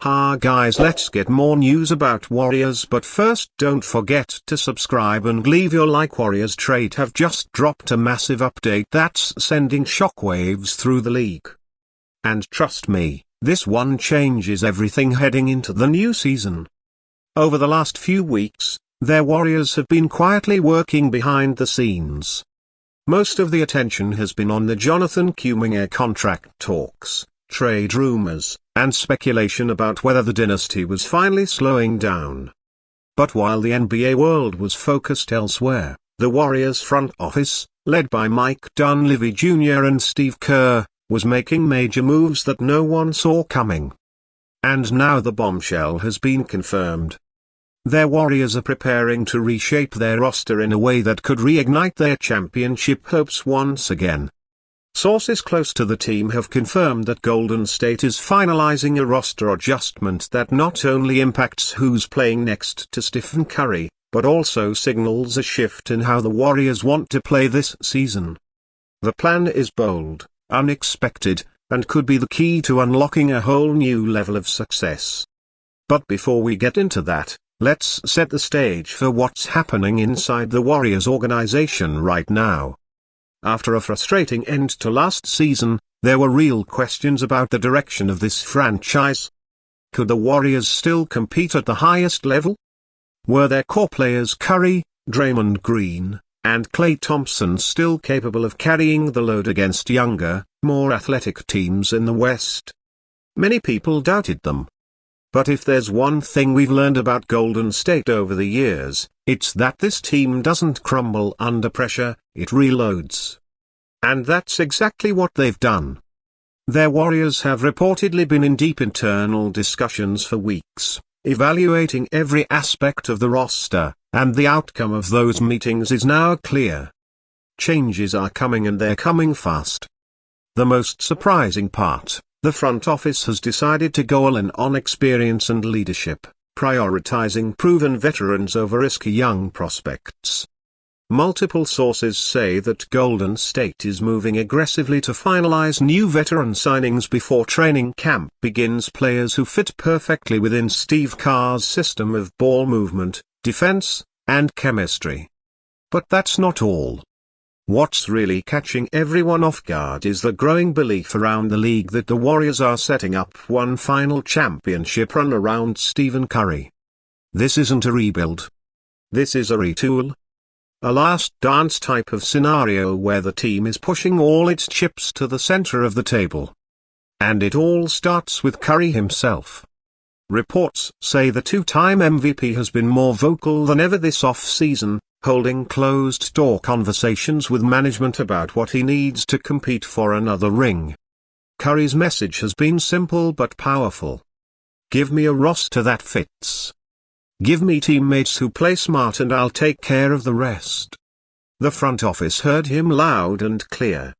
Ha guys, let's get more news about Warriors, but first don't forget to subscribe and leave your like. Warriorstrade have just dropped a massive update that's sending shockwaves through the league. And trust me, this one changes everything heading into the new season. Over the last few weeks, their Warriors have been quietly working behind the scenes. Most of the attention has been on the Jonathan Kuminga contract talks, trade rumors, and speculation about whether the dynasty was finally slowing down. But while the NBA world was focused elsewhere, the Warriors front office, led by Mike Dunleavy Jr. and Steve Kerr, was making major moves that no one saw coming. And now the bombshell has been confirmed. Their Warriors are preparing to reshape their roster in a way that could reignite their championship hopes once again. Sources close to the team have confirmed that Golden State is finalizing a roster adjustment that not only impacts who's playing next to Stephen Curry, but also signals a shift in how the Warriors want to play this season. The plan is bold, unexpected, and could be the key to unlocking a whole new level of success. But before we get into that, let's set the stage for what's happening inside the Warriors organization right now. After a frustrating end to last season, there were real questions about the direction of this franchise. Could the Warriors still compete at the highest level? Were their core players Curry, Draymond Green, and Klay Thompson still capable of carrying the load against younger, more athletic teams in the West? Many people doubted them. But if there's one thing we've learned about Golden State over the years, it's that this team doesn't crumble under pressure, it reloads. And that's exactly what they've done. Their Warriors have reportedly been in deep internal discussions for weeks, evaluating every aspect of the roster, and the outcome of those meetings is now clear. Changes are coming, and they're coming fast. The most surprising part: the front office has decided to go all in on experience and leadership, prioritizing proven veterans over risky young prospects. Multiple sources say that Golden State is moving aggressively to finalize new veteran signings before training camp begins, players who fit perfectly within Steve Kerr's system of ball movement, defense, and chemistry. But that's not all. What's really catching everyone off guard is the growing belief around the league that the Warriors are setting up one final championship run around Stephen Curry. This isn't a rebuild. This is a retool. A last dance type of scenario where the team is pushing all its chips to the center of the table. And it all starts with Curry himself. Reports say the two-time MVP has been more vocal than ever this off-season, holding closed-door conversations with management about what he needs to compete for another ring. Curry's message has been simple but powerful. Give me a roster that fits. Give me teammates who play smart, and I'll take care of the rest. The front office heard him loud and clear.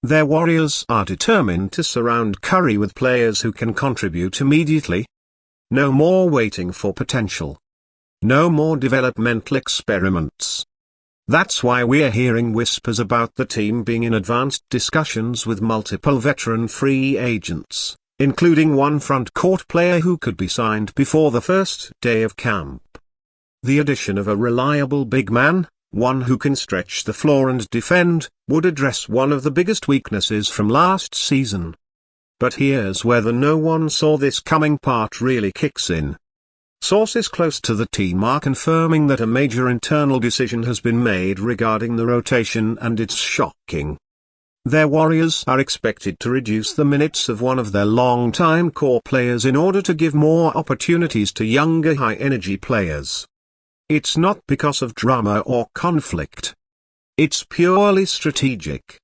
Their Warriors are determined to surround Curry with players who can contribute immediately. No more waiting for potential. No more developmental experiments. That's why we're hearing whispers about the team being in advanced discussions with multiple veteran free agents, including one front court player who could be signed before the first day of camp. The addition of a reliable big man, one who can stretch the floor and defend, would address one of the biggest weaknesses from last season. But here's where the no one saw this coming part really kicks in. Sources close to the team are confirming that a major internal decision has been made regarding the rotation, and it's shocking. Their Warriors are expected to reduce the minutes of one of their long-time core players in order to give more opportunities to younger high-energy players. It's not because of drama or conflict. It's purely strategic.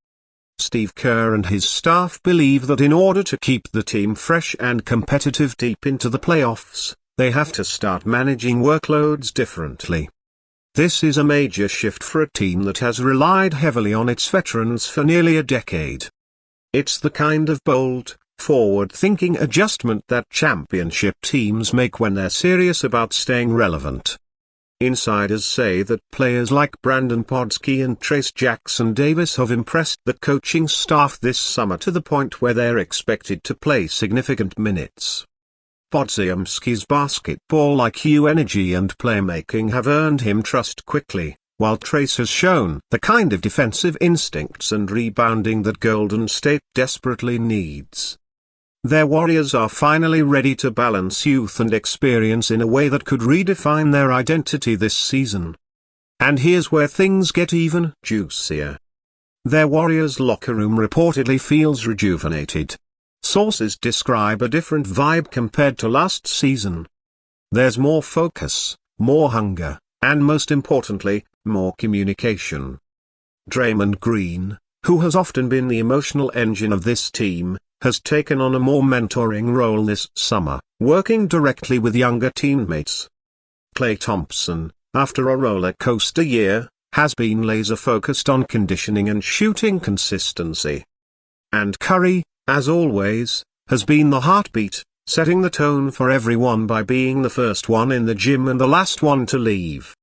Steve Kerr and his staff believe that in order to keep the team fresh and competitive deep into the playoffs, they have to start managing workloads differently. This is a major shift for a team that has relied heavily on its veterans for nearly a decade. It's the kind of bold, forward-thinking adjustment that championship teams make when they're serious about staying relevant. Insiders say that players like Brandon Podski and Trace Jackson-Davis have impressed the coaching staff this summer to the point where they're expected to play significant minutes. Podziemski's basketball IQ, energy and playmaking have earned him trust quickly, while Trace has shown the kind of defensive instincts and rebounding that Golden State desperately needs. Their Warriors are finally ready to balance youth and experience in a way that could redefine their identity this season. And here's where things get even juicier. Their Warriors locker room reportedly feels rejuvenated. Sources describe a different vibe compared to last season. There's more focus, more hunger, and most importantly, more communication. Draymond Green, who has often been the emotional engine of this team, has taken on a more mentoring role this summer, working directly with younger teammates. Klay Thompson, after a roller coaster year, has been laser-focused on conditioning and shooting consistency. And Curry, as always, has been the heartbeat, setting the tone for everyone by being the first one in the gym and the last one to leave.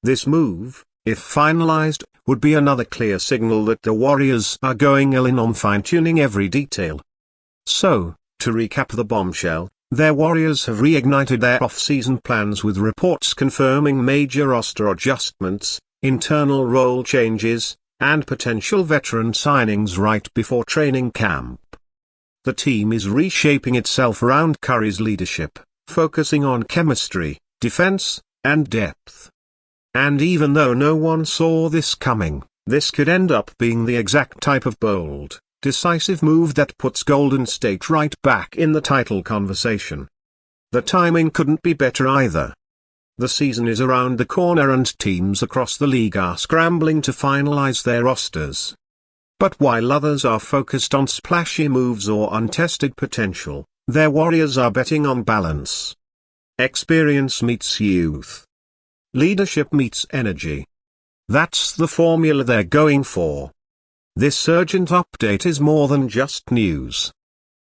This move, if finalized, would be another clear signal that the Warriors are going all in on fine-tuning every detail. So, to recap the bombshell, their Warriors have reignited their off-season plans with reports confirming major roster adjustments, internal role changes, and potential veteran signings right before training camp. The team is reshaping itself around Curry's leadership, focusing on chemistry, defense, and depth. And even though no one saw this coming, this could end up being the exact type of bold, decisive move that puts Golden State right back in the title conversation. The timing couldn't be better either. The season is around the corner and teams across the league are scrambling to finalize their rosters. But while others are focused on splashy moves or untested potential, their Warriors are betting on balance. Experience meets youth. Leadership meets energy. That's the formula they're going for. This urgent update is more than just news.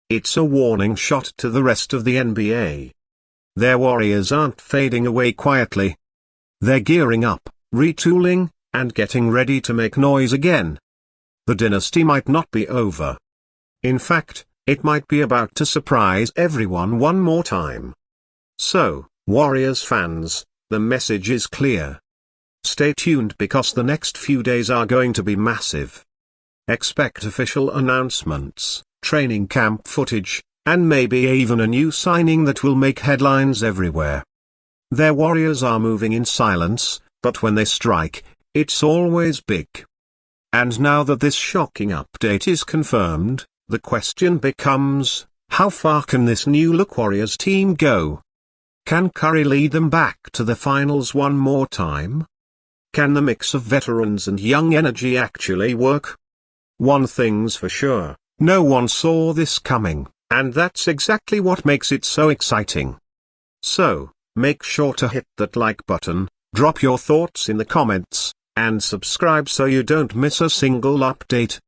It's a warning shot to the rest of the NBA. Their Warriors aren't fading away quietly. They're gearing up, retooling, and getting ready to make noise again. The dynasty might not be over. In fact, it might be about to surprise everyone one more time. So, Warriors fans, the message is clear. Stay tuned because the next few days are going to be massive. Expect official announcements, training camp footage, and maybe even a new signing that will make headlines everywhere. Their Warriors are moving in silence, but when they strike, it's always big. And now that this shocking update is confirmed, the question becomes, how far can this new-look Warriors team go? Can Curry lead them back to the finals one more time? Can the mix of veterans and young energy actually work? One thing's for sure, no one saw this coming, and that's exactly what makes it so exciting. So, make sure to hit that like button, drop your thoughts in the comments, and subscribe so you don't miss a single update.